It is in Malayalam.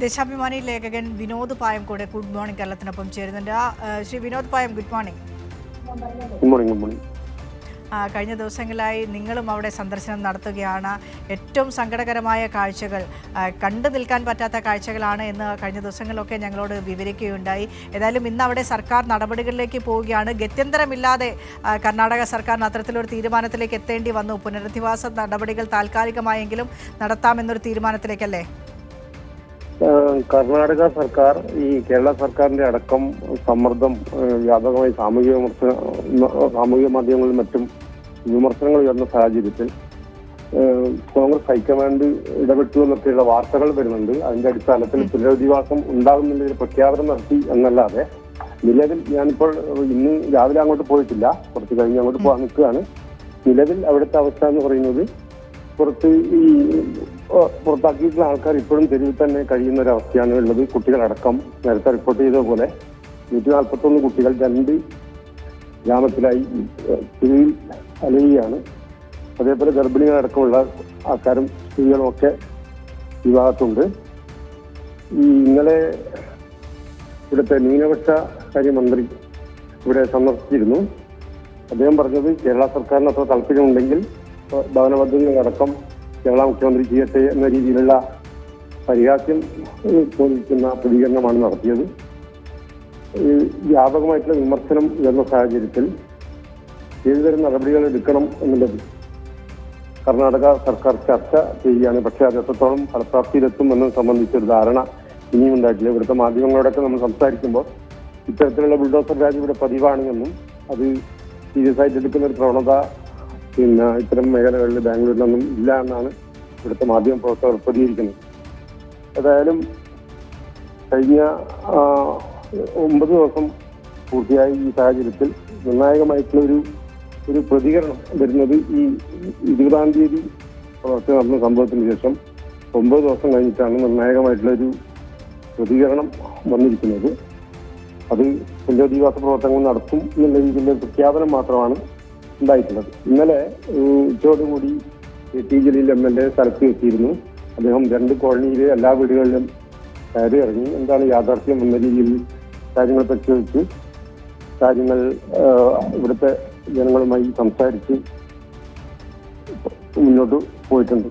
ദേശാഭിമാനി ലേഖകൻ വിനോദ് പായം കൂടെ ഗുഡ് മോർണിംഗ് കേരളത്തിനൊപ്പം ചേരുന്നുണ്ട്. ശ്രീ വിനോദ് പായം, ഗുഡ് മോർണിംഗ്. കഴിഞ്ഞ ദിവസങ്ങളായി നിങ്ങളും അവിടെ സന്ദർശനം നടത്തുകയാണ്. ഏറ്റവും സങ്കടകരമായ കാഴ്ചകൾ, കണ്ടു നിൽക്കാൻ പറ്റാത്ത കാഴ്ചകളാണ് എന്ന് കഴിഞ്ഞ ദിവസങ്ങളിലൊക്കെ ഞങ്ങളോട് വിവരിക്കുകയുണ്ടായി. ഏതായാലും ഇന്ന് അവിടെ സർക്കാർ നടപടികളിലേക്ക് പോവുകയാണ്. ഗത്യന്തരമില്ലാതെ കർണാടക സർക്കാരിന് അത്തരത്തിലൊരു തീരുമാനത്തിലേക്ക് എത്തേണ്ടി വന്നു. പുനരധിവാസ നടപടികൾ താൽക്കാലികമായെങ്കിലും നടത്താമെന്നൊരു തീരുമാനത്തിലേക്കല്ലേ? കർണാടക സർക്കാർ ഈ കേരള സർക്കാരിന്റെ അടക്കം സമ്മർദ്ദം വ്യാപകമായി സാമൂഹിക മാധ്യമങ്ങളിലും മറ്റും വിമർശനങ്ങൾ ഉയർന്ന സാഹചര്യത്തിൽ കോൺഗ്രസ് ഹൈക്കമാൻഡ് ഇടപെട്ടു എന്നൊക്കെയുള്ള വാർത്തകൾ വരുന്നുണ്ട്. അതിന്റെ അടിസ്ഥാനത്തിൽ പുനരധിവാസം ഉണ്ടാകുന്നതിന് പ്രഖ്യാപനം നടത്തി എന്നല്ലാതെ നിലവിൽ ഞാനിപ്പോൾ ഇന്ന് രാവിലെ അങ്ങോട്ട് പോയിട്ടില്ല, കുറച്ച് കഴിഞ്ഞ് അങ്ങോട്ട് പോകാൻ നിൽക്കുകയാണ്. നിലവിൽ അവിടുത്തെ അവസ്ഥ എന്ന് പറയുന്നത് പുറത്താക്കിയിട്ടുള്ള ആൾക്കാർ ഇപ്പോഴും തെരുവിൽ തന്നെ കഴിയുന്ന ഒരു അവസ്ഥയാണ് ഉള്ളത്. കുട്ടികളടക്കം നേരത്തെ റിപ്പോർട്ട് ചെയ്തതുപോലെ 141 കുട്ടികൾ 2 ഗ്രാമത്തിലായി തെരുവിൽ അലയുകയാണ്. അതേപോലെ ഗർഭിണികളടക്കമുള്ള ആൾക്കാരും സ്ത്രീകളും ഒക്കെ ഈ ഭാഗത്തുണ്ട്. ഇന്നലെ ഇവിടുത്തെ ന്യൂനപക്ഷ കാര്യമന്ത്രി ഇവിടെ സന്ദർശിച്ചിരുന്നു. അദ്ദേഹം പറഞ്ഞത് കേരള സർക്കാരിന് അത്ര താല്പര്യമുണ്ടെങ്കിൽ ഭവന പദ്ധതികളടക്കം കേരള മുഖ്യമന്ത്രി ചെയ്യട്ടെ എന്ന രീതിയിലുള്ള പരിഹാസ്യം തോന്നിക്കുന്ന പ്രതികരണമാണ് നടത്തിയത്. വ്യാപകമായിട്ടുള്ള വിമർശനം ഉയർന്ന സാഹചര്യത്തിൽ ഏതുതരം നടപടികൾ എടുക്കണം എന്നുള്ളത് കർണാടക സർക്കാർ ചർച്ച ചെയ്യുകയാണ്. പക്ഷെ അത് എത്രത്തോളം ഫലപ്രാപ്തിയിലെത്തും എന്നത് സംബന്ധിച്ചൊരു ധാരണ ഇനിയും ഉണ്ടായിട്ടില്ല. ഇവിടുത്തെ മാധ്യമങ്ങളോടൊക്കെ നമ്മൾ സംസാരിക്കുമ്പോൾ ഇത്തരത്തിലുള്ള ബുൾഡോസർ രാജ് ഇവിടെ പതിവാണ് എന്നും അത് സീരിയസ് ആയിട്ട് എടുക്കുന്ന ഒരു പ്രവണത ഇത്തരം മേഖലകളിൽ ബാംഗ്ലൂരിലൊന്നും ഇല്ല എന്നാണ് ഇവിടുത്തെ മാധ്യമ പ്രവർത്തകർ പ്രതികരിക്കുന്നത്. ഏതായാലും കഴിഞ്ഞ 9 ദിവസം പൂർത്തിയായ ഈ സാഹചര്യത്തിൽ നിർണായകമായിട്ടുള്ള ഒരു പ്രതികരണം വരുന്നത് ഈ 20-ാം തീയതി പ്രവർത്തനം നടന്ന സംഭവത്തിന് ശേഷം 9 ദിവസം കഴിഞ്ഞിട്ടാണ് നിർണായകമായിട്ടുള്ള ഒരു പ്രതികരണം വന്നിരിക്കുന്നത്. അത് പുനരധിവാസ പ്രവർത്തനങ്ങൾ നടത്തും എന്നുള്ള രീതിയിലുള്ള പ്രഖ്യാപനം മാത്രമാണ് ഉണ്ടായിട്ടുള്ളത്. ഇന്നലെ ഉച്ചയോടുകൂടി ടി ജലീൽ MLA സ്ഥലത്ത് എത്തിയിരുന്നു. അദ്ദേഹം 2 കോളനിയിലെ എല്ലാ വീടുകളിലും കയറി ഇറങ്ങി എന്താണ് യാഥാർത്ഥ്യം എന്ന രീതിയിൽ കാര്യങ്ങൾ പരിശോധിച്ച് കാര്യങ്ങൾ ഇവിടുത്തെ ജനങ്ങളുമായി സംസാരിച്ച് മുന്നോട്ട് പോയിട്ടുണ്ട്.